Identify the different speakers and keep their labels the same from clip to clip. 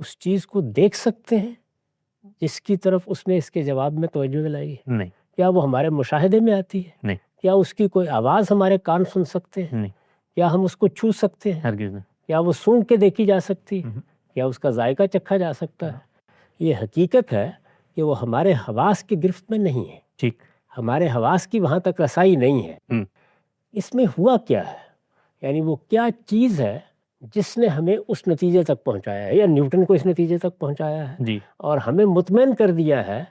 Speaker 1: اس چیز کو دیکھ سکتے ہیں جس کی طرف اس نے اس کے جواب میں توجہ دلائی ہے؟
Speaker 2: نہیں
Speaker 1: کیا وہ ہمارے مشاہدے میں آتی ہے؟
Speaker 2: نہیں
Speaker 1: کیا اس کی کوئی آواز ہمارے کان سن سکتے ہیں؟
Speaker 2: نہیں
Speaker 1: کیا ہم اس کو چھو سکتے ہیں؟
Speaker 2: ہرگز نہیں
Speaker 1: کیا وہ سونگھ کے دیکھی جا سکتی ہے؟
Speaker 2: ہم،
Speaker 1: کیا اس کا ذائقہ چکھا جا سکتا ہے؟ یہ حقیقت ہے کہ وہ ہمارے حواس کی گرفت میں نہیں ہے،
Speaker 2: ٹھیک
Speaker 1: ہمارے حواس کی وہاں تک رسائی نہیں ہے۔
Speaker 2: ہم،
Speaker 1: اس میں ہوا کیا ہے، یعنی وہ کیا چیز ہے جس نے ہمیں اس نتیجے تک پہنچایا ہے، یا نیوٹن کو اس نتیجے تک پہنچایا ہے
Speaker 2: جی
Speaker 1: اور ہمیں مطمئن کر دیا ہے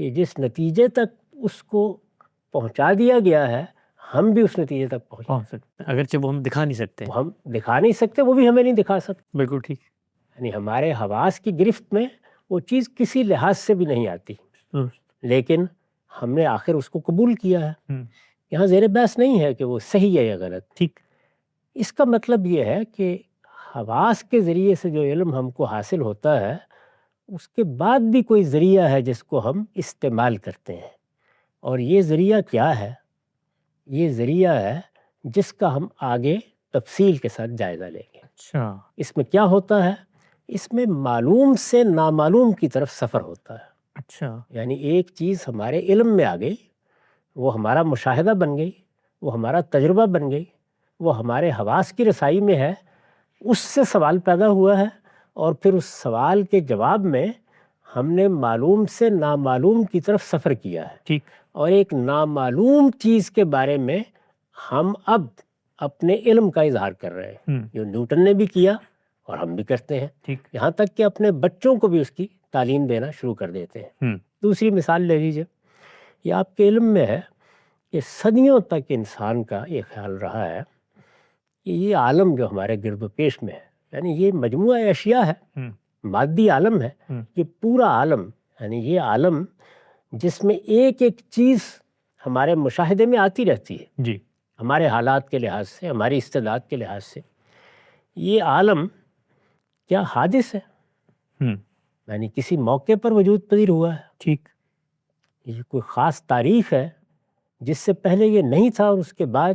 Speaker 1: کہ جس نتیجے تک اس کو پہنچا دیا گیا ہے ہم بھی اس نتیجے تک پہنچ
Speaker 2: پہنچ سکتے ہیں، اگرچہ وہ ہم دکھا نہیں سکتے۔
Speaker 1: وہ ہم دکھا نہیں سکتے، وہ بھی ہمیں نہیں دکھا سکتے،
Speaker 2: بالکل ٹھیک،
Speaker 1: یعنی ہمارے حواس کی گرفت میں وہ چیز کسی لحاظ سے بھی نہیں آتی، لیکن ہم نے آخر اس کو قبول کیا ہے۔
Speaker 2: ہم،
Speaker 1: یہاں زیر بحث نہیں ہے کہ وہ صحیح ہے یا غلط،
Speaker 2: ٹھیک
Speaker 1: اس کا مطلب یہ ہے کہ حواس کے ذریعے سے جو علم ہم کو حاصل ہوتا ہے اس کے بعد بھی کوئی ذریعہ ہے جس کو ہم استعمال کرتے ہیں، اور یہ ذریعہ کیا ہے؟ یہ ذریعہ ہے جس کا ہم آگے تفصیل کے ساتھ جائزہ لیں گے۔
Speaker 2: اچھا
Speaker 1: اس میں کیا ہوتا ہے؟ اس میں معلوم سے نامعلوم کی طرف سفر ہوتا ہے،
Speaker 2: اچھا
Speaker 1: یعنی ایک چیز ہمارے علم میں آ گئی، وہ ہمارا مشاہدہ بن گئی، وہ ہمارا تجربہ بن گئی، وہ ہمارے حواس کی رسائی میں ہے، اس سے سوال پیدا ہوا ہے، اور پھر اس سوال کے جواب میں ہم نے معلوم سے نامعلوم کی طرف سفر کیا ہے،
Speaker 2: ٹھیک
Speaker 1: اور ایک نامعلوم چیز کے بارے میں ہم اب اپنے علم کا اظہار کر رہے ہیں،
Speaker 2: ہم،
Speaker 1: جو نیوٹن نے بھی کیا اور ہم بھی کرتے ہیں،
Speaker 2: ٹھیک
Speaker 1: یہاں تک کہ اپنے بچوں کو بھی اس کی تعلیم دینا شروع کر دیتے ہیں۔
Speaker 2: ہم،
Speaker 1: دوسری مثال لے لیجیے، یہ آپ کے علم میں ہے کہ صدیوں تک انسان کا یہ خیال رہا ہے کہ یہ عالم جو ہمارے گرد و پیش میں ہے، یعنی یہ مجموعہ اشیاء ہے،
Speaker 2: ہم،
Speaker 1: مادی عالم ہے،
Speaker 2: ہم،
Speaker 1: یہ پورا عالم، یعنی یہ عالم جس میں ایک ایک چیز ہمارے مشاہدے میں آتی رہتی ہے،
Speaker 2: جی
Speaker 1: ہمارے حالات کے لحاظ سے، ہماری استعداد کے لحاظ سے، یہ عالم کیا حادث ہے؟
Speaker 2: ہم،
Speaker 1: یعنی کسی موقع پر وجود پذیر ہوا ہے؟
Speaker 2: ٹھیک
Speaker 1: یہ کوئی خاص تاریخ ہے جس سے پہلے یہ نہیں تھا اور اس کے بعد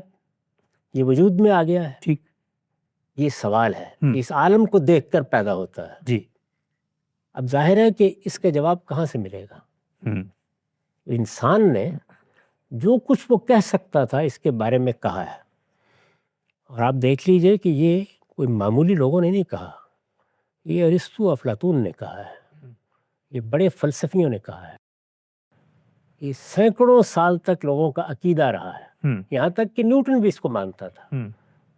Speaker 1: یہ وجود میں آ گیا ہے؟
Speaker 2: ٹھیک
Speaker 1: یہ سوال ہے،
Speaker 2: ہم،
Speaker 1: اس عالم کو دیکھ کر پیدا ہوتا ہے۔
Speaker 2: جی
Speaker 1: اب ظاہر ہے کہ اس کا جواب کہاں سے ملے گا؟
Speaker 2: ہم،
Speaker 1: انسان نے جو کچھ وہ کہہ سکتا تھا اس کے بارے میں کہا ہے، اور آپ دیکھ لیجئے کہ یہ کوئی معمولی لوگوں نے نہیں کہا، یہ ارسطو افلاطون نے کہا ہے، یہ بڑے فلسفیوں نے کہا ہے، یہ سینکڑوں سال تک لوگوں کا عقیدہ رہا ہے،
Speaker 2: ہم،
Speaker 1: یہاں تک کہ نیوٹن بھی اس کو مانتا تھا
Speaker 2: ہم،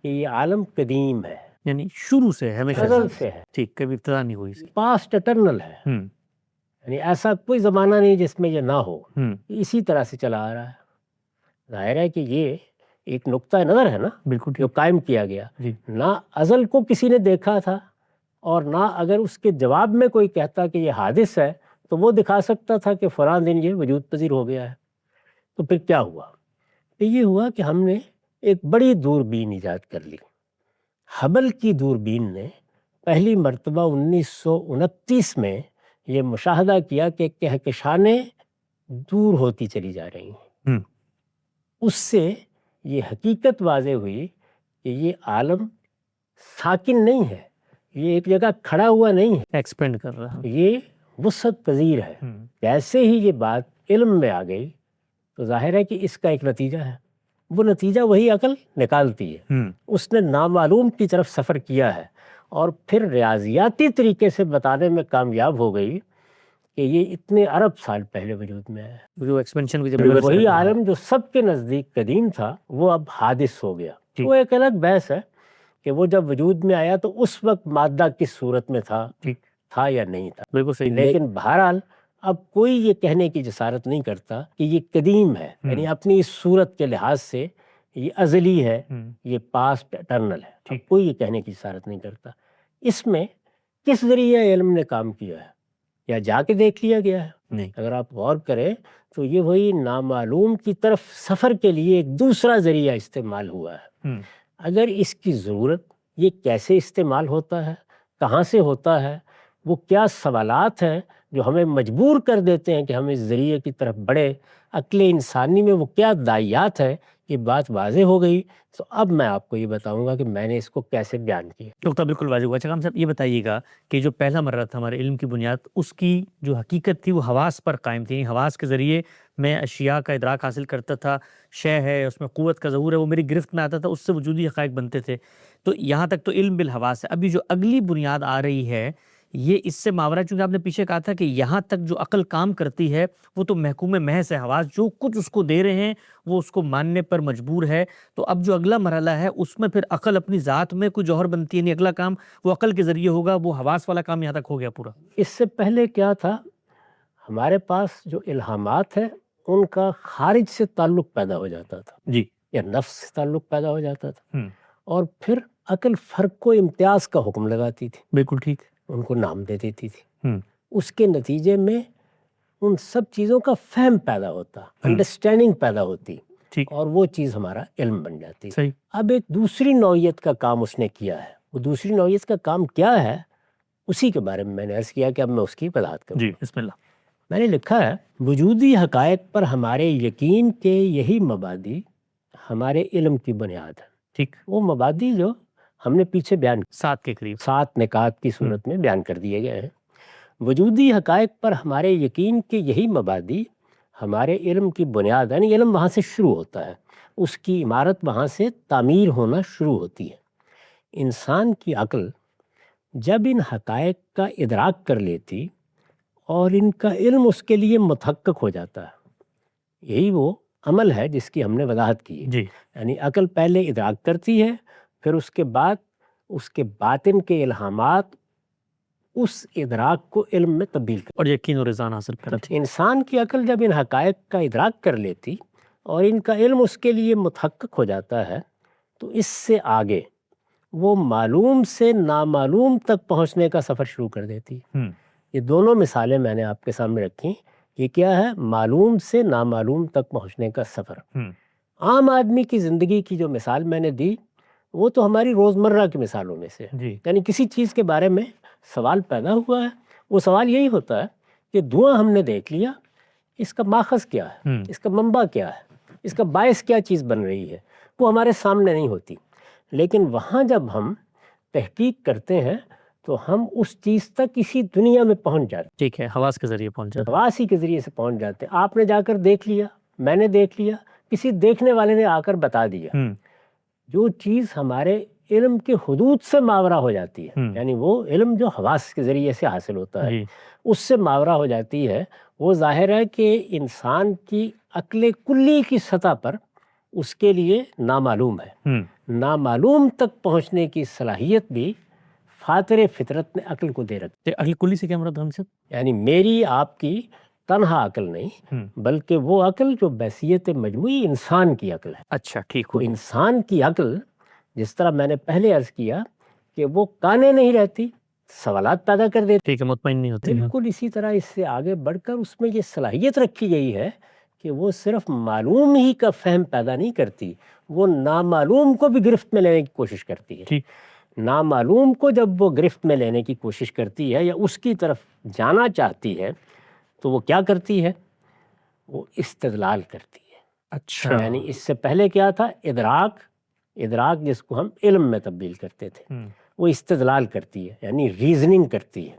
Speaker 1: کہ یہ عالم قدیم ہے،
Speaker 2: یعنی شروع سے ہمیشہ
Speaker 1: ازل سے ہے،
Speaker 2: ٹھیک، کبھی ابتدا نہیں ہوئی اس کی۔
Speaker 1: پاسٹ اٹرنل ہے،
Speaker 2: ہم،
Speaker 1: یعنی ایسا کوئی زمانہ نہیں جس میں یہ نہ ہو،
Speaker 2: ہم،
Speaker 1: اسی طرح سے چلا آ رہا ہے۔ ظاہر ہے کہ یہ ایک نقطہ نظر ہے نا
Speaker 2: بالکل
Speaker 1: جو
Speaker 2: ٹھیک
Speaker 1: قائم کیا گیا،
Speaker 2: جی
Speaker 1: نہ ازل کو کسی نے دیکھا تھا، اور نہ اگر اس کے جواب میں کوئی کہتا کہ یہ حادث ہے تو وہ دکھا سکتا تھا کہ فلاں دن یہ وجود پذیر ہو گیا ہے۔ تو پھر کیا ہوا؟ تو یہ ہوا کہ ہم نے ایک بڑی دوربین ایجاد کر لی۔ ہبل کی دوربین نے پہلی مرتبہ 1929 میں یہ مشاہدہ کیا کہ کہکشانیں دور ہوتی چلی جا رہی ہیں۔
Speaker 2: ہم،
Speaker 1: اس سے یہ حقیقت واضح ہوئی کہ یہ عالم ساکن نہیں ہے، یہ ایک جگہ کھڑا ہوا نہیں ہے،
Speaker 2: ایکسپینڈ کر رہا ہے۔
Speaker 1: یہ وسعت پذیر ہے۔
Speaker 2: ہم،
Speaker 1: جیسے ہی یہ بات علم میں آ گئی تو ظاہر ہے کہ اس کا ایک نتیجہ ہے، وہ نتیجہ وہی عقل نکالتی ہے۔
Speaker 2: ہم،
Speaker 1: اس نے نامعلوم کی طرف سفر کیا ہے، اور پھر ریاضیاتی طریقے سے بتانے میں کامیاب ہو گئی کہ یہ اتنے ارب سال پہلے وجود میں ہے۔
Speaker 2: جو ایکسپینشن کی جب
Speaker 1: وہی عالم جو سب کے نزدیک قدیم تھا وہ اب حادث ہو گیا۔
Speaker 2: ٹھیک۔
Speaker 1: وہ ایک الگ بحث ہے کہ وہ جب وجود میں آیا تو اس وقت مادہ کس صورت میں تھا،
Speaker 2: ٹھیک
Speaker 1: تھا یا نہیں تھا،
Speaker 2: بالکل صحیح،
Speaker 1: لیکن بہرحال اب کوئی یہ کہنے کی جسارت نہیں کرتا کہ یہ قدیم ہے، یعنی اپنی اس صورت کے لحاظ سے یہ ازلی ہے،
Speaker 2: ہم،
Speaker 1: یہ پاسٹ اٹرنل ہے، اب
Speaker 2: ٹھیک۔
Speaker 1: کوئی یہ کہنے کی جسارت نہیں کرتا۔ اس میں کس ذریعہ علم نے کام کیا ہے؟ یا جا کے دیکھ لیا گیا ہے؟
Speaker 2: نہیں
Speaker 1: اگر آپ غور کریں تو یہ وہی نامعلوم کی طرف سفر کے لیے ایک دوسرا ذریعہ استعمال ہوا ہے۔
Speaker 2: ہم،
Speaker 1: اگر اس کی ضرورت، یہ کیسے استعمال ہوتا ہے، کہاں سے ہوتا ہے، وہ کیا سوالات ہیں جو ہمیں مجبور کر دیتے ہیں کہ ہم اس ذریعے کی طرف بڑھے، عقل انسانی میں وہ کیا داعیات ہیں یہ بات واضح ہو گئی تو اب میں آپ کو یہ بتاؤں گا کہ میں نے اس کو کیسے بیان کیا۔
Speaker 2: نقطہ بالکل واضح ہوا۔ اچھا خان صاحب یہ بتائیے گا کہ جو پہلا مرحلہ تھا ہمارے علم کی بنیاد، اس کی جو حقیقت تھی وہ حواس پر قائم تھی، یعنی حواس کے ذریعے میں اشیاء کا ادراک حاصل کرتا تھا، شے ہے اس میں قوت کا ظہور ہے، وہ میری گرفت میں آتا تھا، اس سے وجودی حقائق بنتے تھے۔ تو یہاں تک تو علم بالحواس ہے۔ ابھی جو اگلی بنیاد آ رہی ہے یہ اس سے ماورا، چونکہ آپ نے پیچھے کہا تھا کہ یہاں تک جو عقل کام کرتی ہے وہ تو محکوم محض ہے، حواس جو کچھ اس کو دے رہے ہیں وہ اس کو ماننے پر مجبور ہے۔ تو اب جو اگلا مرحلہ ہے اس میں پھر عقل اپنی ذات میں کوئی جوہر بنتی ہے، نہیں اگلا کام وہ عقل کے ذریعے ہوگا، وہ حواس والا کام یہاں تک ہو گیا پورا۔
Speaker 1: اس سے پہلے کیا تھا، ہمارے پاس جو الہامات ہیں ان کا خارج سے تعلق پیدا ہو جاتا تھا،
Speaker 2: جی
Speaker 1: یا نفس سے تعلق پیدا ہو جاتا تھا،
Speaker 2: ہم،
Speaker 1: اور پھر عقل فرق کو امتیاز کا حکم لگاتی تھی،
Speaker 2: بالکل ٹھیک۔
Speaker 1: ان کو نام دے دیتی تھی۔
Speaker 2: ہم،
Speaker 1: اس کے نتیجے میں ان سب چیزوں کا فہم پیدا ہوتا، انڈرسٹینڈنگ پیدا ہوتی،
Speaker 2: ٹھیک
Speaker 1: اور وہ چیز ہمارا علم بن جاتی۔
Speaker 2: صحیح۔
Speaker 1: اب ایک دوسری نوعیت کا کام اس نے کیا ہے، وہ دوسری نوعیت کا کام کیا ہے اسی کے بارے میں میں نے عرض کیا کہ اب میں اس کی وضاحت کروں۔
Speaker 2: جی بسم اللہ۔
Speaker 1: میں نے لکھا ہے، وجودی حقائق پر ہمارے یقین کے یہی مبادی ہمارے علم کی بنیاد ہے۔
Speaker 2: ٹھیک،
Speaker 1: وہ مبادی جو ہم نے پیچھے بیان
Speaker 2: 7 کے قریب۔
Speaker 1: 7 نکات کی صورت میں بیان کر دیے گئے ہیں۔ وجودی حقائق پر ہمارے یقین کے یہی مبادی ہمارے علم کی بنیاد، یعنی علم وہاں سے شروع ہوتا ہے، اس کی عمارت وہاں سے تعمیر ہونا شروع ہوتی ہے۔ انسان کی عقل جب ان حقائق کا ادراک کر لیتی اور ان کا علم اس کے لیے متحقق ہو جاتا ہے، یہی وہ عمل ہے جس کی ہم نے وضاحت کی ہے۔
Speaker 2: جی
Speaker 1: یعنی عقل پہلے ادراک کرتی ہے، پھر اس کے بعد اس کے باطن کے الہامات اس ادراک کو علم میں تبدیل کرتی۔
Speaker 2: اور یقین اور رضان حاصل کرتی۔
Speaker 1: انسان کی عقل جب ان حقائق کا ادراک کر لیتی اور ان کا علم اس کے لیے متحقق ہو جاتا ہے تو اس سے آگے وہ معلوم سے نامعلوم تک پہنچنے کا سفر شروع کر دیتی۔
Speaker 2: ہم،
Speaker 1: یہ دونوں مثالیں میں نے آپ کے سامنے رکھی۔ یہ کیا ہے؟ معلوم سے نامعلوم تک پہنچنے کا سفر۔
Speaker 2: ہم،
Speaker 1: عام آدمی کی زندگی کی جو مثال میں نے دی وہ تو ہماری روزمرہ کی مثالوں میں سے ہے۔
Speaker 2: جی
Speaker 1: یعنی کسی چیز کے بارے میں سوال پیدا ہوا ہے، وہ سوال یہی ہوتا ہے کہ دھواں ہم نے دیکھ لیا، اس کا ماخذ کیا ہے،
Speaker 2: ہم،
Speaker 1: اس کا منبع کیا ہے، اس کا باعث کیا چیز بن رہی ہے، وہ ہمارے سامنے نہیں ہوتی۔ لیکن وہاں جب ہم تحقیق کرتے ہیں تو ہم اس چیز تک اسی دنیا میں پہنچ جاتے ہیں،
Speaker 2: ٹھیک ہے، حواس کے ذریعے پہنچ جاتا۔
Speaker 1: حواس ہی کے ذریعے سے پہنچ جاتے ہیں۔ آپ نے جا کر دیکھ لیا، میں نے دیکھ لیا، کسی دیکھنے والے نے آ کر بتا دیا۔
Speaker 2: ہم،
Speaker 1: جو چیز ہمارے علم کے حدود سے ماورا ہو جاتی ہے، یعنی وہ علم جو حواس کے ذریعے سے حاصل ہوتا ہے
Speaker 2: جی
Speaker 1: اس سے ماورا ہو جاتی ہے، وہ ظاہر ہے کہ انسان کی عقل کلی کی سطح پر اس کے لیے نامعلوم ہے۔
Speaker 2: ہم،
Speaker 1: نامعلوم تک پہنچنے کی صلاحیت بھی فاطر فطرت نے عقل کو دے رکھی۔
Speaker 2: عقل کلی سے کیا مراد ہم سے؟
Speaker 1: یعنی میری آپ کی تنہا عقل نہیں، بلکہ وہ عقل جو بحیثیت مجموعی انسان کی عقل ہے۔
Speaker 2: اچھا ٹھیک
Speaker 1: تو
Speaker 2: ہو۔
Speaker 1: انسان کی عقل جس طرح میں نے پہلے عرض کیا کہ وہ کانے نہیں رہتی، سوالات پیدا کر دیتی،
Speaker 2: ٹھیک ہے، مطمئن نہیں ہوتی۔
Speaker 1: بالکل اسی طرح اس سے آگے بڑھ کر اس میں یہ صلاحیت رکھی گئی ہے کہ وہ صرف معلوم ہی کا فہم پیدا نہیں کرتی، وہ نامعلوم کو بھی گرفت میں لینے کی کوشش کرتی ہے۔
Speaker 2: ٹھیک،
Speaker 1: نامعلوم کو جب وہ گرفت میں لینے کی کوشش کرتی ہے یا اس کی طرف جانا چاہتی ہے تو وہ کیا کرتی ہے؟ وہ استدلال کرتی ہے۔
Speaker 2: اچھا
Speaker 1: یعنی اس سے پہلے کیا تھا؟ ادراک جس کو ہم علم میں تبدیل کرتے تھے،
Speaker 2: ہم،
Speaker 1: وہ استدلال کرتی ہے، یعنی ریزننگ کرتی ہے۔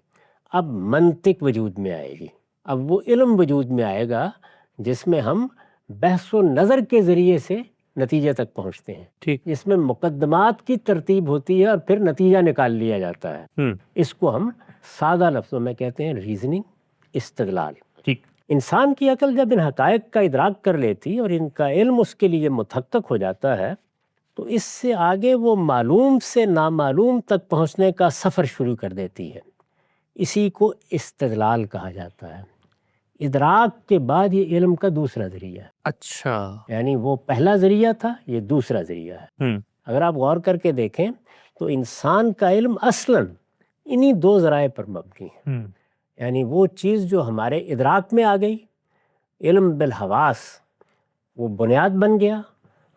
Speaker 1: اب منطق وجود میں آئے گی، اب وہ علم وجود میں آئے گا جس میں ہم بحث و نظر کے ذریعے سے نتیجے تک پہنچتے ہیں،
Speaker 2: ٹھیک،
Speaker 1: جس میں مقدمات کی ترتیب ہوتی ہے اور پھر نتیجہ نکال لیا جاتا ہے۔
Speaker 2: ہم،
Speaker 1: اس کو ہم سادہ لفظوں میں کہتے ہیں ریزننگ، استدلال۔
Speaker 2: ٹھیک،
Speaker 1: انسان کی عقل جب ان حقائق کا ادراک کر لیتی اور ان کا علم اس کے لیے متحقق ہو جاتا ہے تو اس سے آگے وہ معلوم سے نامعلوم تک پہنچنے کا سفر شروع کر دیتی ہے۔ اسی کو استدلال کہا جاتا ہے۔ ادراک کے بعد یہ علم کا دوسرا ذریعہ ہے،
Speaker 2: اچھا،
Speaker 1: یعنی وہ پہلا ذریعہ تھا، یہ دوسرا ذریعہ ہے۔
Speaker 2: ہم،
Speaker 1: اگر آپ غور کر کے دیکھیں تو انسان کا علم اصلاً انہی 2 ذرائع پر مبنی ہے۔
Speaker 2: ہم،
Speaker 1: یعنی وہ چیز جو ہمارے ادراک میں آ گئی، علم بالحواس، وہ بنیاد بن گیا،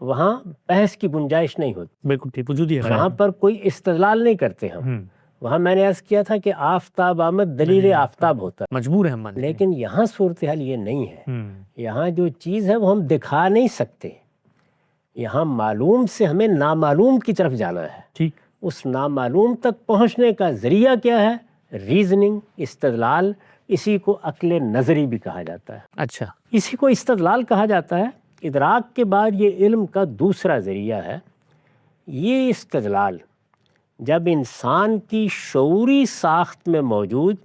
Speaker 1: وہاں بحث کی گنجائش نہیں ہوتی،
Speaker 2: بالکل ٹھیک، وجودی ہے
Speaker 1: وہاں پر کوئی استدلال نہیں کرتے ہم۔ وہاں میں نے عرض کیا تھا کہ آفتاب آمد دلیل آفتاب ہوتا ہے،
Speaker 2: مجبور ہے ہم ماننے۔
Speaker 1: لیکن یہاں صورتحال یہ نہیں ہے۔
Speaker 2: ہم،
Speaker 1: یہاں جو چیز ہے وہ ہم دکھا نہیں سکتے، یہاں معلوم سے ہمیں نامعلوم کی طرف جانا ہے.
Speaker 2: ٹھیک.
Speaker 1: اس نامعلوم تک پہنچنے کا ذریعہ کیا ہے؟ ریزننگ، استدلال. اسی کو عقل نظری بھی کہا جاتا ہے.
Speaker 2: اچھا.
Speaker 1: اسی کو استدلال کہا جاتا ہے. ادراک کے بعد یہ علم کا دوسرا ذریعہ ہے. یہ استدلال جب انسان کی شعوری ساخت میں موجود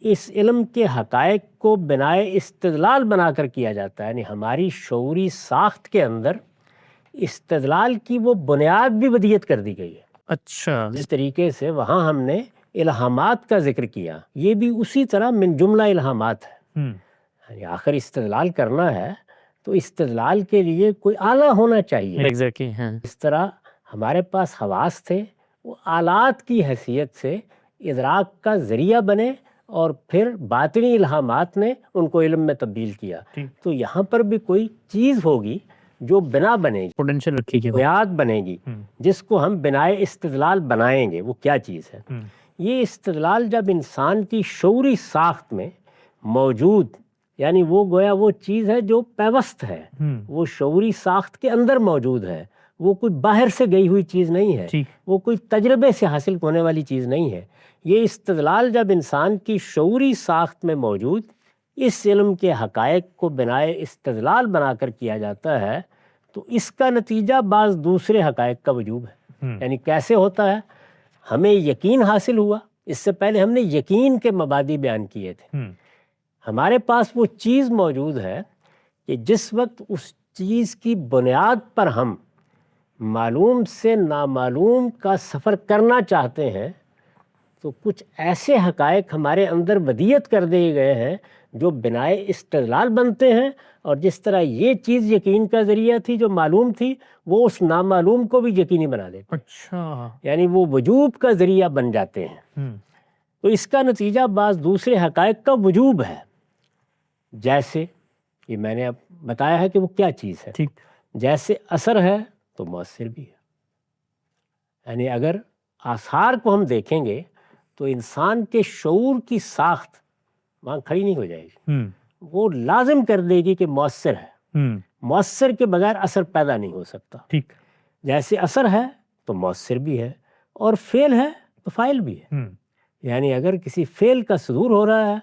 Speaker 1: اس علم کے حقائق کو بنائے استدلال بنا کر کیا جاتا ہے، یعنی ہماری شعوری ساخت کے اندر استدلال کی وہ بنیاد بھی ودیت کر دی گئی ہے.
Speaker 2: اچھا.
Speaker 1: جس طریقے سے وہاں ہم نے الہامات کا ذکر کیا، یہ بھی اسی طرح من جملہ الہامات ہے. یعنی آخر استدلال کرنا ہے تو استدلال کے لیے کوئی آلہ ہونا چاہیے.
Speaker 2: ایگزیکٹلی. ہاں.
Speaker 1: اس طرح ہمارے پاس حواس تھے، وہ آلات کی حیثیت سے ادراک کا ذریعہ بنے اور پھر باطنی الہامات نے ان کو علم میں تبدیل کیا. تو یہاں پر بھی کوئی چیز ہوگی جو بنا بنے گی،
Speaker 2: پوٹینشیل رکھی گئی،
Speaker 1: بنیاد بنے گی، جس کو ہم بنائے استدلال بنائیں گے. وہ کیا چیز ہے؟ یہ استدلال جب انسان کی شعوری ساخت میں موجود، یعنی وہ گویا وہ چیز ہے جو پیوست ہے، وہ شعوری ساخت کے اندر موجود ہے، وہ کوئی باہر سے گئی ہوئی چیز نہیں ہے، وہ کوئی تجربے سے حاصل ہونے والی چیز نہیں ہے. یہ استدلال جب انسان کی شعوری ساخت میں موجود اس علم کے حقائق کو بنائے استدلال بنا کر کیا جاتا ہے تو اس کا نتیجہ بعض دوسرے حقائق کا وجوب ہے. یعنی کیسے ہوتا ہے؟ ہمیں یقین حاصل ہوا. اس سے پہلے ہم نے یقین کے مبادی بیان کیے تھے. ہمارے پاس وہ چیز موجود ہے کہ جس وقت اس چیز کی بنیاد پر ہم معلوم سے نامعلوم کا سفر کرنا چاہتے ہیں تو کچھ ایسے حقائق ہمارے اندر ودیت کر دیے گئے ہیں جو بنائے استدلال بنتے ہیں، اور جس طرح یہ چیز یقین کا ذریعہ تھی جو معلوم تھی، وہ اس نامعلوم کو بھی یقینی بنا دیتے.
Speaker 2: اچھا.
Speaker 1: یعنی وہ وجوب کا ذریعہ بن جاتے ہیں. تو اس کا نتیجہ بعض دوسرے حقائق کا وجوب ہے. جیسے یہ میں نے اب بتایا ہے کہ وہ کیا چیز ہے. جیسے اثر ہے تو مؤثر بھی ہے. یعنی اگر آثار کو ہم دیکھیں گے تو انسان کے شعور کی ساخت وہاں کھڑی نہیں ہو جائے گی. وہ لازم کر دے گی کہ مؤثر ہے. مؤثر کے بغیر اثر پیدا نہیں ہو سکتا. جیسے اثر ہے تو مؤثر بھی ہے، اور فعل ہے تو فاعل بھی ہے. یعنی اگر کسی فعل کا صدور ہو رہا ہے،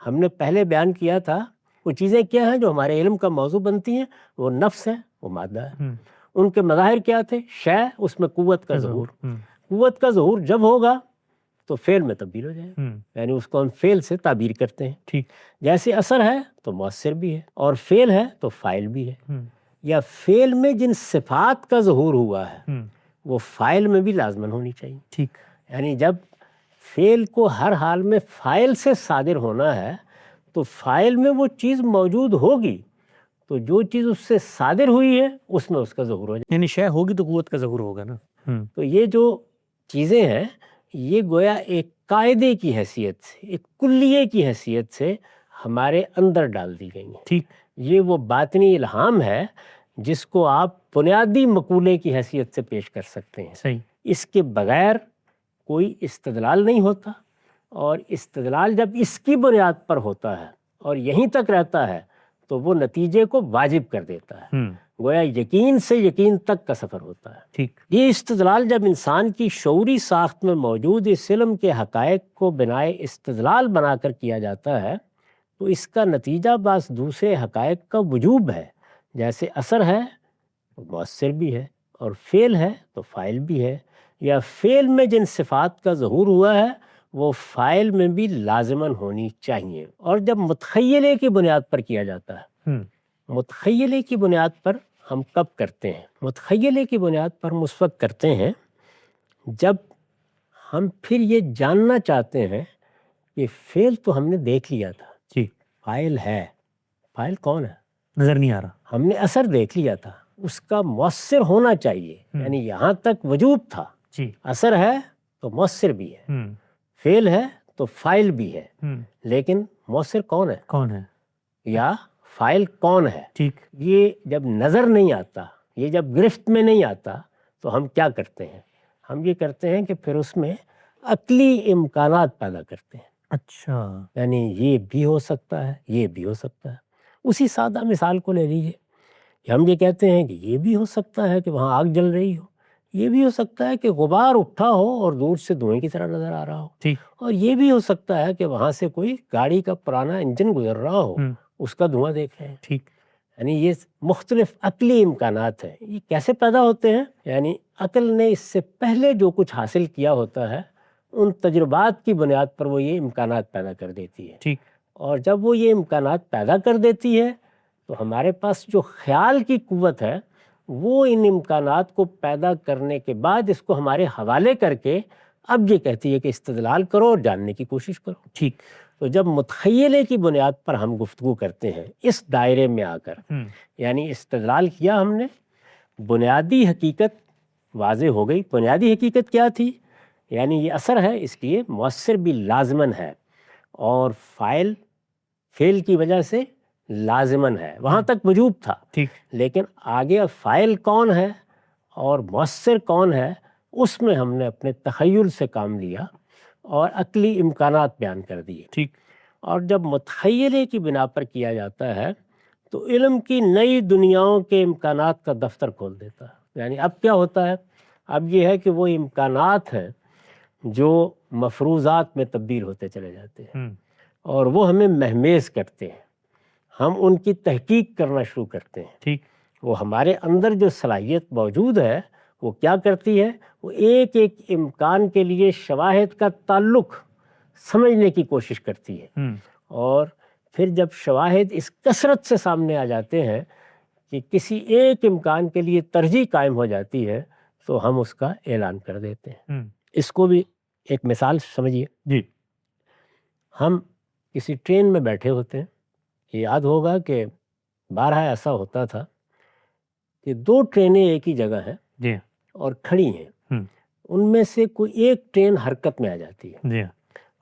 Speaker 1: ہم نے پہلے بیان کیا تھا وہ چیزیں کیا ہیں جو ہمارے علم کا موضوع بنتی ہیں. وہ نفس ہے، وہ مادہ ہے. ان کے مظاہر کیا تھے؟ شے، اس میں قوت کا ظہور. قوت کا ظہور جب ہوگا تو فعل میں تبدیل ہو جائے. یعنی اس کو ہم فعل سے تعبیر کرتے ہیں. جیسے اثر ہے تو مؤثر بھی ہے، اور فعل ہے تو فاعل بھی ہے. یا فعل میں جن صفات کا ظہور ہوا ہے وہ فاعل میں بھی لازماً ہونی چاہیے. یعنی جب فعل کو ہر حال میں فاعل سے صادر ہونا ہے تو فاعل میں وہ چیز موجود ہوگی، تو جو چیز اس سے صادر ہوئی ہے اس میں اس کا ظہور ہو جائے.
Speaker 2: یعنی شے ہوگی تو قوت کا ظہور ہوگا نا.
Speaker 1: تو یہ جو چیزیں ہیں یہ گویا ایک قاعدے کی حیثیت سے، ایک کلیے کی حیثیت سے ہمارے اندر ڈال دی گئی ہیں. یہ وہ باطنی الہام ہے جس کو آپ بنیادی مقولے کی حیثیت سے پیش کر سکتے ہیں.
Speaker 2: صحیح.
Speaker 1: اس کے بغیر کوئی استدلال نہیں ہوتا، اور استدلال جب اس کی بنیاد پر ہوتا ہے اور یہیں تک رہتا ہے تو وہ نتیجے کو واجب کر دیتا ہے. گویا یقین سے یقین تک کا سفر ہوتا ہے. یہ استدلال جب انسان کی شعوری ساخت میں موجود اس علم کے حقائق کو بنائے استدلال بنا کر کیا جاتا ہے تو اس کا نتیجہ بعض دوسرے حقائق کا وجوب ہے. جیسے اثر ہے تو مؤثر بھی ہے، اور فعل ہے تو فاعل بھی ہے. یا فعل میں جن صفات کا ظہور ہوا ہے وہ فاعل میں بھی لازماً ہونی چاہیے. اور جب متخیلے کی بنیاد پر کیا جاتا ہے، متخیلے کی بنیاد پر ہم کب کرتے ہیں؟ متخیلے کی بنیاد پر ہم اس وقت کرتے ہیں جب ہم پھر یہ جاننا چاہتے ہیں کہ فعل تو ہم نے دیکھ لیا تھا، فاعل ہے، فاعل کون ہے؟
Speaker 2: نظر نہیں آ رہا.
Speaker 1: ہم نے اثر دیکھ لیا تھا، اس کا مؤثر ہونا چاہیے. یعنی یہاں تک وجوب تھا. اثر ہے تو مؤثر بھی ہے، فعل ہے تو فاعل بھی ہے. لیکن مؤثر کون ہے یا فاعل کون ہے؟ یہ جب نظر نہیں آتا، یہ جب گرفت میں نہیں آتا تو ہم کیا کرتے ہیں؟ ہم یہ کرتے ہیں کہ پھر اس میں عقلی امکانات پیدا کرتے ہیں.
Speaker 2: اچھا.
Speaker 1: یعنی یہ بھی ہو سکتا ہے، یہ بھی ہو سکتا ہے. اسی سادہ مثال کو لے لیجیے. ہم یہ کہتے ہیں کہ یہ بھی ہو سکتا ہے کہ وہاں آگ جل رہی ہو، یہ بھی ہو سکتا ہے کہ غبار اٹھا ہو اور دور سے دھوئیں کی طرح نظر آ رہا ہو،
Speaker 2: ٹھیک
Speaker 1: اور یہ بھی ہو سکتا ہے کہ وہاں سے کوئی گاڑی کا پرانا انجن گزر رہا ہو،
Speaker 2: ہوں
Speaker 1: اس کا دھواں دیکھ رہے ہیں۔
Speaker 2: ٹھیک
Speaker 1: یعنی یہ مختلف عقلی امکانات ہیں۔ یہ کیسے پیدا ہوتے ہیں؟ یعنی عقل نے اس سے پہلے جو کچھ حاصل کیا ہوتا ہے، ان تجربات کی بنیاد پر وہ یہ امکانات پیدا کر دیتی ہے،
Speaker 2: ٹھیک
Speaker 1: اور جب وہ یہ امکانات پیدا کر دیتی ہے تو ہمارے پاس جو خیال کی قوت ہے وہ ان امکانات کو پیدا کرنے کے بعد اس کو ہمارے حوالے کر کے اب یہ کہتی ہے کہ استدلال کرو اور جاننے کی کوشش کرو۔
Speaker 2: ٹھیک
Speaker 1: تو جب متخیلے کی بنیاد پر ہم گفتگو کرتے ہیں اس دائرے میں آ کر، یعنی استدلال کیا ہم نے، بنیادی حقیقت واضح ہو گئی۔ بنیادی حقیقت کیا تھی؟ یعنی یہ اثر ہے، اس لیے مؤثر بھی لازماً ہے، اور فعل کی وجہ سے لازماً ہے، وہاں تک وجوب تھا،
Speaker 2: ٹھیک
Speaker 1: لیکن آگے اب فاعل کون ہے اور مؤثر کون ہے، اس میں ہم نے اپنے تخیل سے کام لیا اور عقلی امکانات بیان کر دیے۔
Speaker 2: ٹھیک
Speaker 1: اور جب متخیلے کی بنا پر کیا جاتا ہے تو علم کی نئی دنیاؤں کے امکانات کا دفتر کھول دیتا ہے۔ یعنی اب کیا ہوتا ہے؟ اب یہ ہے کہ وہ امکانات ہیں جو مفروضات میں تبدیل ہوتے چلے جاتے ہیں، اور وہ ہمیں مہمیز کرتے ہیں، ہم ان کی تحقیق کرنا شروع کرتے ہیں۔
Speaker 2: ٹھیک
Speaker 1: وہ ہمارے اندر جو صلاحیت موجود ہے وہ کیا کرتی ہے؟ وہ ایک ایک امکان کے لیے شواہد کا تعلق سمجھنے کی کوشش کرتی ہے، اور پھر جب شواہد اس کثرت سے سامنے آ جاتے ہیں کہ کسی ایک امکان کے لیے ترجیح قائم ہو جاتی ہے تو ہم اس کا اعلان کر دیتے ہیں۔ اس کو بھی ایک مثال سمجھیے۔
Speaker 2: جی
Speaker 1: ہم کسی ٹرین میں بیٹھے ہوتے ہیں، یاد ہوگا کہ بارہا ایسا ہوتا تھا کہ دو ٹرینیں ایک ہی جگہ ہیں
Speaker 2: جی
Speaker 1: اور کھڑی ہیں، ان میں سے کوئی ایک ٹرین حرکت میں آ جاتی ہے،
Speaker 2: جی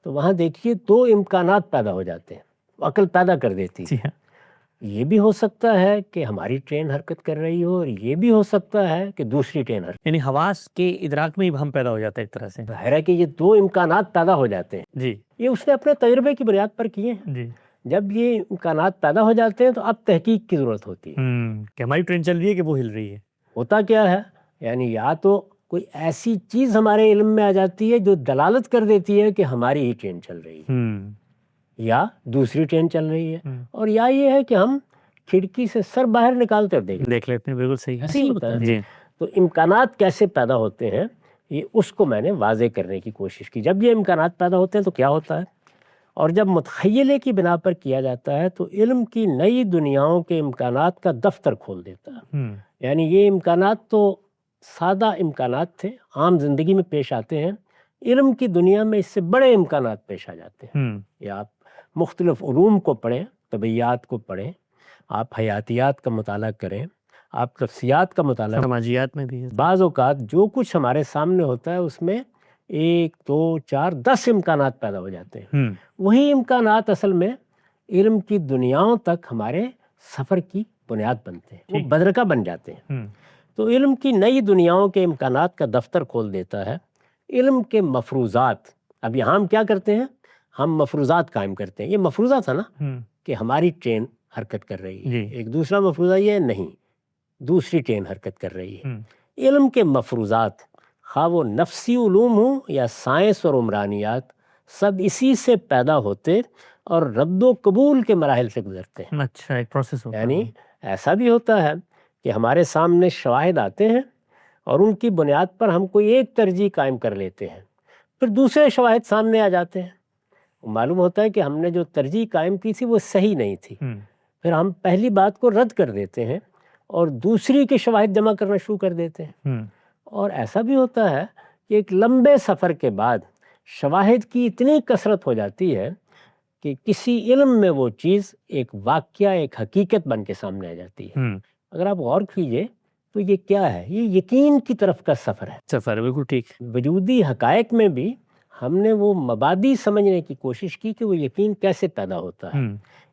Speaker 1: تو وہاں دیکھیے دو امکانات پیدا ہو جاتے ہیں، عقل پیدا کر دیتی ہے۔
Speaker 2: جی ہاں
Speaker 1: یہ بھی ہو سکتا ہے کہ ہماری ٹرین حرکت کر رہی ہو، اور یہ بھی ہو سکتا ہے کہ دوسری ٹرین حرکت۔
Speaker 2: یعنی حواس کے ادراک میں ہی ہم پیدا ہو جاتا ہے ایک طرح سے۔
Speaker 1: ظاہر ہے کہ یہ دو امکانات پیدا ہو جاتے ہیں،
Speaker 2: جی
Speaker 1: یہ اس نے اپنے تجربے کی بنیاد پر کیے ہیں۔
Speaker 2: جی
Speaker 1: جب یہ امکانات پیدا ہو جاتے ہیں تو اب تحقیق کی ضرورت ہوتی ہے۔
Speaker 2: کہ ہماری ٹرین چل رہی ہے کہ وہ ہل رہی ہے۔
Speaker 1: ہوتا کیا ہے؟ یعنی یا تو کوئی ایسی چیز ہمارے علم میں آ جاتی ہے جو دلالت کر دیتی ہے کہ ہماری ہی ٹرین چل رہی ہے، یا دوسری ٹرین چل رہی ہے، اور یا یہ ہے کہ ہم کھڑکی سے سر باہر نکال کر
Speaker 2: دیکھ لیتے ہیں، بالکل صحیح
Speaker 1: ایسے ہی ہوتا ہے۔
Speaker 2: جی
Speaker 1: تو امکانات کیسے پیدا ہوتے ہیں، یہ اس کو میں نے واضح کرنے کی کوشش کی۔ جب یہ امکانات پیدا ہوتے ہیں تو کیا ہوتا ہے، اور جب متخیلے کی بنا پر کیا جاتا ہے تو علم کی نئی دنیاؤں کے امکانات کا دفتر کھول دیتا ہے۔ یعنی یہ امکانات تو سادہ امکانات تھے، عام زندگی میں پیش آتے ہیں، علم کی دنیا میں اس سے بڑے امکانات پیش آ جاتے ہیں۔ یا آپ مختلف علوم کو پڑھیں، طبیعیات کو پڑھیں، آپ حیاتیات کا مطالعہ کریں، آپ نفسیات کا مطالعہ کریں،
Speaker 2: سماجیات میں بھی ہے۔
Speaker 1: بعض اوقات جو کچھ ہمارے سامنے ہوتا ہے اس میں 1 2 4 10 امکانات پیدا ہو جاتے ہیں۔ وہی امکانات اصل میں علم کی دنیاؤں تک ہمارے سفر کی بنیاد بنتے ہیں، وہ بدرکہ بن جاتے ہیں۔ تو علم کی نئی دنیاؤں کے امکانات کا دفتر کھول دیتا ہے علم کے مفروضات۔ اب یہاں ہم کیا کرتے ہیں؟ ہم مفروضات قائم کرتے ہیں۔ یہ مفروضہ تھا نا کہ ہماری ٹرین حرکت کر رہی ہے، ایک دوسرا مفروضہ یہ نہیں، دوسری ٹرین حرکت کر رہی ہے۔ علم کے مفروضات، خواہ وہ نفسی علوم ہوں یا سائنس اور عمرانیات، سب اسی سے پیدا ہوتے اور رد و قبول کے مراحل سے گزرتے ہیں۔
Speaker 2: اچھا، ایک پروسیس ہوتا ہے۔
Speaker 1: یعنی ایسا بھی ہوتا ہے کہ ہمارے سامنے شواہد آتے ہیں اور ان کی بنیاد پر ہم کوئی ایک ترجیح قائم کر لیتے ہیں، پھر دوسرے شواہد سامنے آ جاتے ہیں، معلوم ہوتا ہے کہ ہم نے جو ترجیح قائم کی تھی وہ صحیح نہیں تھی، پھر ہم پہلی بات کو رد کر دیتے ہیں اور دوسری کے شواہد جمع کرنا شروع کر دیتے ہیں۔ اور ایسا بھی ہوتا ہے کہ ایک لمبے سفر کے بعد شواہد کی اتنی کثرت ہو جاتی ہے کہ کسی علم میں وہ چیز ایک واقعہ، ایک حقیقت بن کے سامنے آ جاتی ہے۔ اگر آپ غور کیجئے تو یہ کیا ہے؟ یہ یقین کی طرف کا سفر ہے۔
Speaker 2: سفر بالکل ٹھیک۔
Speaker 1: وجودی حقائق میں بھی ہم نے وہ مبادی سمجھنے کی کوشش کی کہ وہ یقین کیسے پیدا ہوتا ہے۔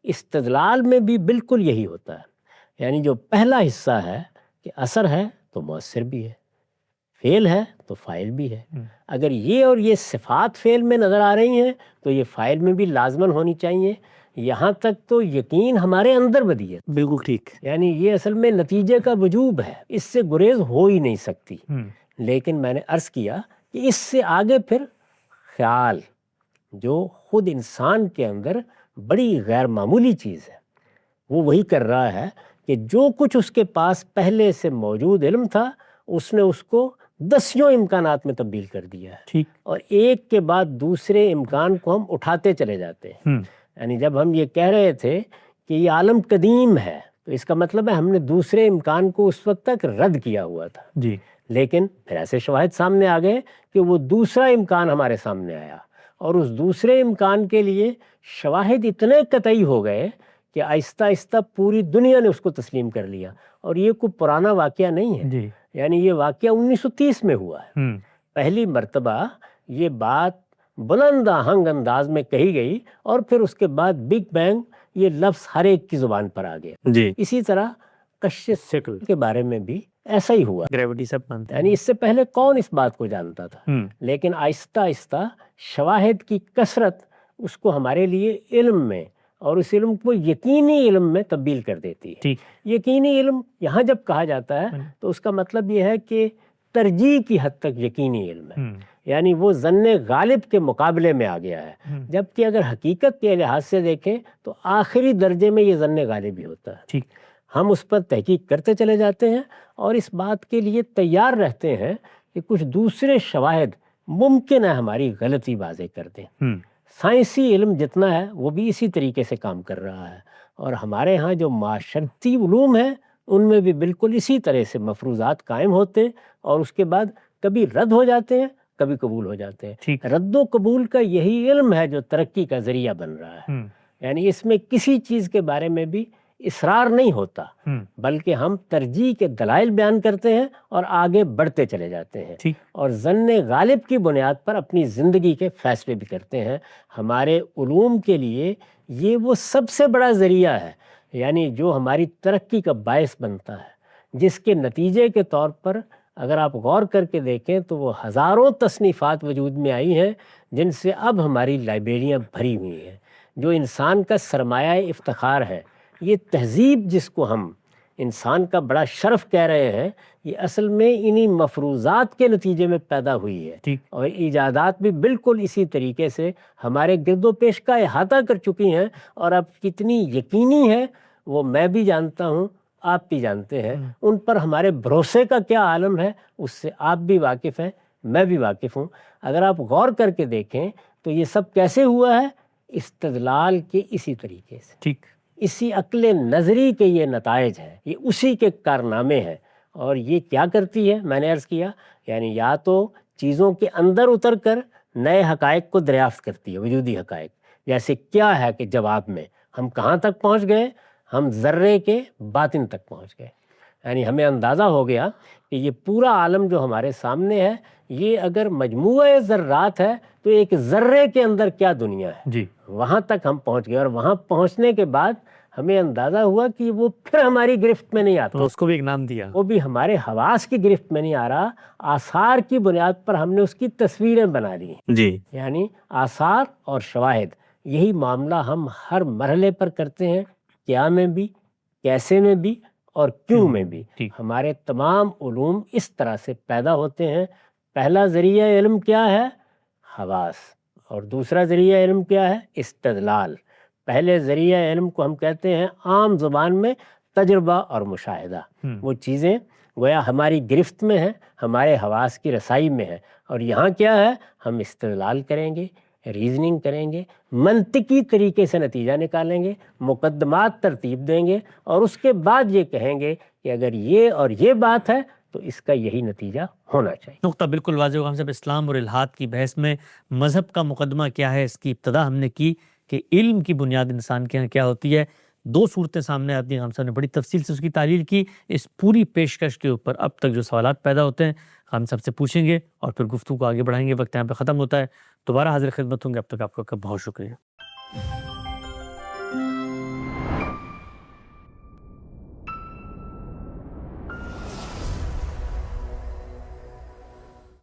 Speaker 1: استدلال میں بھی بالکل یہی ہوتا ہے۔ یعنی جو پہلا حصہ ہے کہ اثر ہے تو مؤثر بھی ہے، فعل ہے تو فاعل بھی ہے۔ اگر یہ اور یہ صفات فعل میں نظر آ رہی ہیں تو یہ فاعل میں بھی لازماً ہونی چاہیے۔ یہاں تک تو یقین ہمارے اندر بدی ہے،
Speaker 2: بالکل ٹھیک.
Speaker 1: یعنی یہ اصل میں نتیجے کا وجوب ہے، اس سے گریز ہو ہی نہیں سکتی. لیکن میں نے عرض کیا کہ اس سے آگے پھر خیال جو خود انسان کے اندر بڑی غیر معمولی چیز ہے، وہ وہی کر رہا ہے کہ جو کچھ اس کے پاس پہلے سے موجود علم تھا اس نے اس کو دسیوں امکانات میں تبدیل کر دیا ہے.
Speaker 2: ٹھیک.
Speaker 1: اور ایک کے بعد دوسرے امکان کو ہم اٹھاتے چلے جاتے ہیں. یعنی جب ہم یہ کہہ رہے تھے کہ یہ عالم قدیم ہے تو اس کا مطلب ہے ہم نے دوسرے امکان کو اس وقت تک رد کیا ہوا تھا.
Speaker 2: جی.
Speaker 1: لیکن پھر ایسے شواہد سامنے آ گئے کہ وہ دوسرا امکان ہمارے سامنے آیا، اور اس دوسرے امکان کے لیے شواہد اتنے قطعی ہو گئے کہ آہستہ آہستہ پوری دنیا نے اس کو تسلیم کر لیا. اور یہ کوئی پرانا واقعہ نہیں ہے.
Speaker 2: جی.
Speaker 1: یعنی یہ واقعہ 1930 میں ہوا ہے. پہلی مرتبہ یہ بات بلند آہنگ انداز میں کہی گئی، اور پھر اس کے بعد بگ بینگ یہ لفظ ہر ایک کی زبان پر آ گیا.
Speaker 2: جی.
Speaker 1: اسی طرح کشش سیکل کے بارے میں بھی ایسا ہی ہوا.
Speaker 2: گریوٹی سب مانتے ہیں.
Speaker 1: یعنی اس سے پہلے کون اس بات کو جانتا تھا؟ لیکن آہستہ آہستہ شواہد کی کثرت اس کو ہمارے لیے علم میں، اور اس علم کو یقینی علم میں تبدیل کر دیتی ہے. یقینی علم یہاں جب کہا جاتا ہے تو اس کا مطلب یہ ہے کہ ترجیح کی حد تک یقینی علم ہے، یعنی وہ ظن غالب کے مقابلے میں آ گیا ہے. جبکہ اگر حقیقت کے لحاظ سے دیکھیں تو آخری درجے میں یہ ظن غالب ہی ہوتا ہے. ہم اس پر تحقیق کرتے چلے جاتے ہیں اور اس بات کے لیے تیار رہتے ہیں کہ کچھ دوسرے شواہد ممکن ہے ہماری غلطی واضح کر دیں. سائنسی علم جتنا ہے وہ بھی اسی طریقے سے کام کر رہا ہے، اور ہمارے ہاں جو معاشرتی علوم ہیں ان میں بھی بالکل اسی طرح سے مفروضات قائم ہوتے اور اس کے بعد کبھی رد ہو جاتے ہیں، کبھی قبول ہو جاتے ہیں. رد و قبول کا یہی علم ہے جو ترقی کا ذریعہ بن رہا ہے. یعنی اس میں کسی چیز کے بارے میں بھی اصرار نہیں ہوتا، بلکہ ہم ترجیح کے دلائل بیان کرتے ہیں اور آگے بڑھتے چلے جاتے ہیں، اور ظن غالب کی بنیاد پر اپنی زندگی کے فیصلے بھی کرتے ہیں. ہمارے علوم کے لیے یہ وہ سب سے بڑا ذریعہ ہے، یعنی جو ہماری ترقی کا باعث بنتا ہے، جس کے نتیجے کے طور پر اگر آپ غور کر کے دیکھیں تو وہ ہزاروں تصنیفات وجود میں آئی ہیں جن سے اب ہماری لائبریریاں بھری ہوئی ہیں. جو انسان کا سرمایہ افتخار ہے، یہ تہذیب جس کو ہم انسان کا بڑا شرف کہہ رہے ہیں، یہ اصل میں انہی مفروضات کے نتیجے میں پیدا ہوئی ہے. اور ایجادات بھی بالکل اسی طریقے سے ہمارے گرد و پیش کا احاطہ کر چکی ہیں، اور اب کتنی یقینی ہے وہ میں بھی جانتا ہوں، آپ بھی جانتے ہیں. ان پر ہمارے بھروسے کا کیا عالم ہے اس سے آپ بھی واقف ہیں، میں بھی واقف ہوں. اگر آپ غور کر کے دیکھیں تو یہ سب کیسے ہوا ہے؟ استدلال کے اسی طریقے سے، اسی عقل نظری کے یہ نتائج ہیں، یہ اسی کے کارنامے ہیں. اور یہ کیا کرتی ہے؟ میں نے عرض کیا، یعنی یا تو چیزوں کے اندر اتر کر نئے حقائق کو دریافت کرتی ہے، وجودی حقائق. جیسے کیا ہے کہ جواب میں ہم کہاں تک پہنچ گئے؟ ہم ذرے کے باطن تک پہنچ گئے. یعنی ہمیں اندازہ ہو گیا کہ یہ پورا عالم جو ہمارے سامنے ہے، یہ اگر مجموعہ ذرات ہے تو ایک ذرے کے اندر کیا دنیا ہے. وہاں تک ہم پہنچ گئے، اور وہاں پہنچنے کے بعد ہمیں اندازہ ہوا کہ وہ پھر ہماری گرفت میں نہیں آتا.
Speaker 2: تو اس کو بھی ایک نام دیا، وہ
Speaker 1: بھی ہمارے حواس کی گرفت میں نہیں آ رہا، آثار کی بنیاد پر ہم نے اس کی تصویریں بنا لی. یعنی آثار اور شواہد، یہی معاملہ ہم ہر مرحلے پر کرتے ہیں، کیا میں بھی، کیسے میں بھی، اور کیوں میں بھی. ہمارے تمام علوم اس طرح سے پیدا ہوتے ہیں. پہلا ذریعہ علم کیا ہے؟ حواس. اور دوسرا ذریعہ علم کیا ہے؟ استدلال. پہلے ذریعہ علم کو ہم کہتے ہیں عام زبان میں تجربہ اور مشاہدہ. وہ چیزیں گویا ہماری گرفت میں ہیں، ہمارے حواس کی رسائی میں ہیں. اور یہاں کیا ہے؟ ہم استدلال کریں گے، ریزننگ کریں گے، منطقی طریقے سے نتیجہ نکالیں گے، مقدمات ترتیب دیں گے، اور اس کے بعد یہ کہیں گے کہ اگر یہ اور یہ بات ہے تو اس کا یہی نتیجہ ہونا چاہیے.
Speaker 2: نقطہ بالکل واضح ہوگا. ہم سب اسلام اور الحاد کی بحث میں مذہب کا مقدمہ کیا ہے، اس کی ابتدا ہم نے کی کہ علم کی بنیاد انسان کے یہاں کیا ہوتی ہے. دو صورتیں سامنے آتی ہیں، ہم صاحب نے بڑی تفصیل سے اس کی تحلیل کی. اس پوری پیشکش کے اوپر اب تک جو سوالات پیدا ہوتے ہیں ہم سب سے پوچھیں گے اور پھر گفتگو کو آگے بڑھائیں گے. وقت یہاں پہ ختم ہوتا ہے، دوبارہ حاضر خدمت ہوں گے. اب تک آپ کا بہت شکریہ.